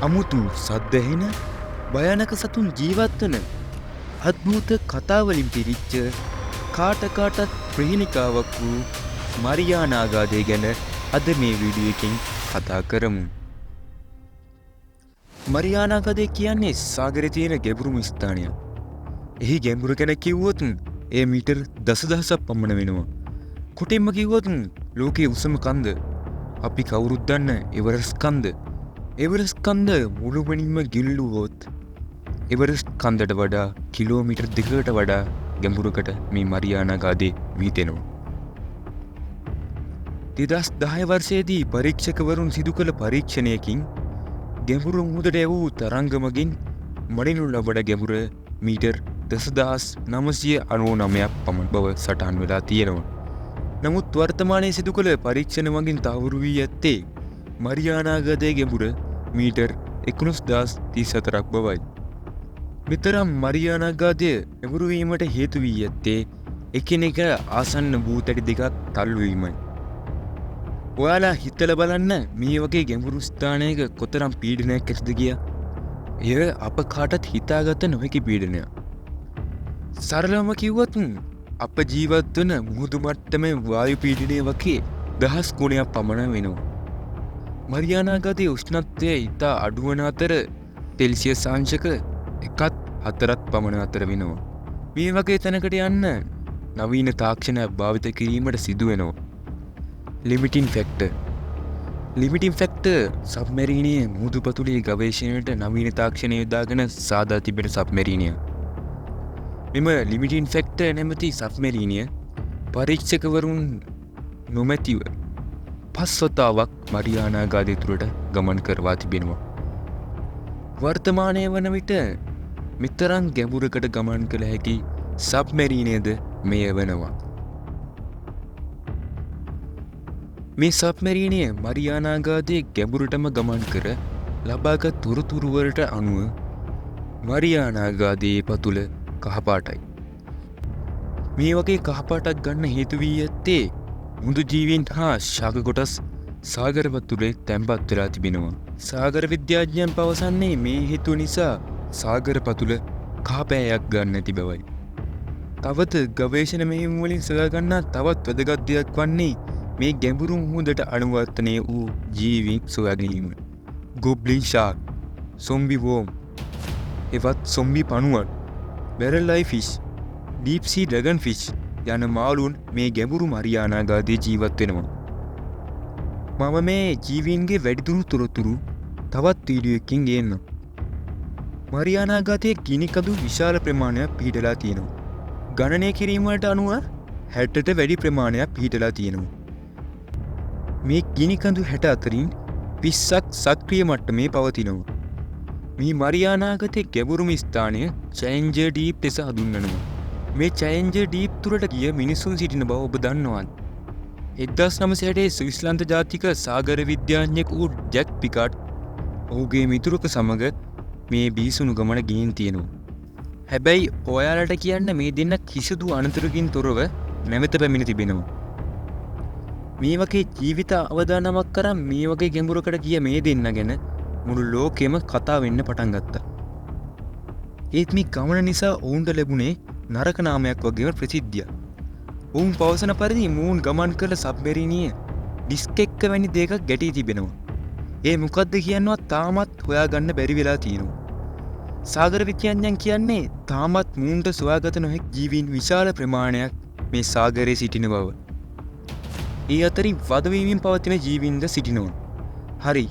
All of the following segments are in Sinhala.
අමුතු සද්ද ඇහෙන භයානක සතුන් ජීවත් වන අද්භූත කතාවලින් පිරිච්ච කාටකාටත් ප්‍රහේලිකාවක් වූ මරියානාගාදය ගැන අද මේ වීඩියෝ එකෙන් කතා කරමු. මරියානාගාදය කියන්නේ සාගරේ තියෙන ගැඹුරුම ස්ථානයක්. එහි ගැඹුර ගැන කිව්වොත් එය මීටර් දසදහසක් පමණ වෙනවා. කොටින්ම කිව්වොත් ලෝකයේ උසම කන්ද අපි කවුරුත් දන්න එවරස්ට් කන්ද. එවරස්ට් කන්ද මුළුමනින්ම ගිල්ලුවොත් එවරස්ට් කන්දට වඩා කිලෝමීටර් 2කට වඩා ගැඹුරකට මේ මරියානාගාදය වීතෙනවා. 2010 වර්ෂයේදී පරීක්ෂකවරුන් සිදු කළ පරීක්ෂණයකින් ගැඹුරු මුහුදට වූ තරංගමකින් මඩිනු ලබන ගැඹුර මීටර් 1999ක් පමණ බව සටහන් වෙලා තියෙනවා. නමුත් වර්තමානයේ සිදු කළ පරීක්ෂණ මගින් තහවුරු වී ඇත්තේ මරියානාගාදයේ ගැඹුර මීටර් 11034ක් බවයි. මෙතරම් මරියානාගාදය ගැඹුරු වීමට හේතු වී ඇත්තේ එකිනෙක ආසන්න භූතැටි දෙකක් තල්ලු වීමයි. ඔයාලා හිතලා බලන්න මේ වගේ ගැඹුරු ස්ථානයක කොතරම් පීඩනයක් ඇතිද කියලා. එය අප කාටත් හිතාගත නොහැකි පීඩනයක්. සරලවම කිව්වොත් අප ජීවත් වන මුහුදු මට්ටමේ වායු පීඩනය වගේ 10 ගුණයක් පමණ වෙනවා. මරියානාගාදයේ උෂ්ණත්වය ඉතා අඩු වන අතර සෙල්සියස් අංශක 1.4ක් පමණ අතර වෙනවා. මේ වගේ තැනකට යන්න නවීන තාක්ෂණයක් භාවිත කිරීමට සිදු වෙනවා. ලිමිටින් ෆැක්ටර්. ලිමිටින් ෆැක්ටර් සබ්මරීනයේ මුහුදුපතුලේ ගවේෂණයට නවීන තාක්ෂණය යොදාගෙන සාදා තිබෙන සබ්මරීනය. මෙම ලිමිටින් ෆැක්ටර් නැමැති සබ්මරීනය පරීක්ෂකවරුන් නොමැතිව 5 වතාවක් මරියානාගාදය තුළට ගමන් කරවා තිබෙනවා. වර්තමානය වන විට මෙතරම් ගැඹුරකට ගමන් කළ හැකි සබ්මරීනයද මෙය වෙනවා. මේ සබ්මරීනය මරියානාගාදයේ ගැඹුරටම ගමන් කර ලබාගත් තොරතුරු වලට අනුව මරියානාගාදයේ පතුල කහපාටයි. මේ වගේ කහපාටක් ගන්න හේතු වී ඇත්තේ මුදු ජීවීන් හා ශාක කොටස් සාගර පතුලේ තැන්පත් වෙලා තිබෙනවා. සාගර විද්‍යාඥයන් පවසන්නේ මේ හේතුව නිසා සාගර පතුල කහපෑයක් ගන්න ඇති බවයි. තවද ගවේෂණ මෙහෙයුම් වලින් සොයා ගන්නා තවත් වැදගත් දෙයක් වන්නේ මේ ගැඹුරු මුහුදට අනුවර්තනය වූ ජීවීන් සොයා ගැනීම. Goblin ෂාක්, zombie worm, එවත් zombie පණුවන්, barrel අයි ෆිෂ්, ඩීප් සී ඩ්‍රැගන් ෆිෂ් යන මාළුන් මේ ගැඹුරු මරියානාගාදයේ ජීවත් වෙනවා. මම මේ ජීවීන්ගේ වැඩිදුර තොරතුරු තවත් වීඩියෝ එකකින් ගේන්නම්. මරියානාගාදයේ ගිනිකඳු විශාල ප්‍රමාණයක් පිහිටලා තියෙනවා. ගණනය කිරීම වලට අනුව 60ට වැඩි ප්‍රමාණයක් පිහිටලා තියෙනවා. මේ ගිනිකඳු 60 අතරින් 20ක් සක්‍රිය මට්ටමේ පවතිනවා. මේ මරියානාගාදයේ ගැඹුරුම ස්ථානය චැලෙන්ජර් ඩීප් ලෙස හඳුන්වනවා. මේ චැලෙන්ජර් ඩීප් තුරට ගිය මිනිසුන් සිටින බව ඔබ දන්නවද? 1960 ස්විස්ලන්ත ජාතික සාගර විද්‍යාඥයෙකු වූ ජැක් පිකාට් ඔහුගේ මිතුරක සමග මේ බිහිසුණු ගමන ගිහින් තියෙනවා. හැබැයි ඔයාලට කියන්න මේ දෙන්න කිසිදු අනතුරකින් තොරව නැවත පැමිණ තිබෙනවා. මේ වගේ ජීවිත අවදානමක් කරන් මේ වගේ ගැඹුරකට ගිය මේ දෙන්න ගැන මුළු ලෝකෙම කතා වෙන්න පටන් ගත්තා. ඒත් මේ ගමන නිසා ඔවුන්ට ලැබුණේ නරක නාමයක් වගේම ප්‍රසිද්ධියක්. ඔවුන් පවසන පරිදි මූන් ගමන් කළ සබ්මරීනිය ඩිස්ක් එක්ක වැනි දෙකක් ගැටී තිබෙනවා. ඒ මොකද්ද කියනවත් තාමත් හොයාගන්න බැරි වෙලා තියෙනවා. සාගර විද්‍යාඥයන් කියන්නේ තාමත් මූන්ට සොයාගත නොහැකි ජීවීන් විශාල ප්‍රමාණයක් මේ සාගරයේ සිටින බව. ඒ අතරින් වදවීමෙන් පවතින ජීවීන්ද සිටිනවා. හරි.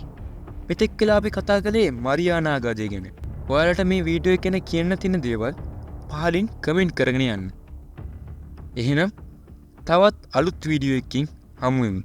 මෙතෙක් කළා අපි කතා කළේ මරියානාගාදය ගැන. ඔයාලට මේ වීඩියෝ එක ගැන කියන්න තියෙන දේවල් පහලින් කමෙන්ට් කරගෙන යන්න. එහෙනම් තවත් අලුත් වීඩියෝ එකකින් හමු වෙමු.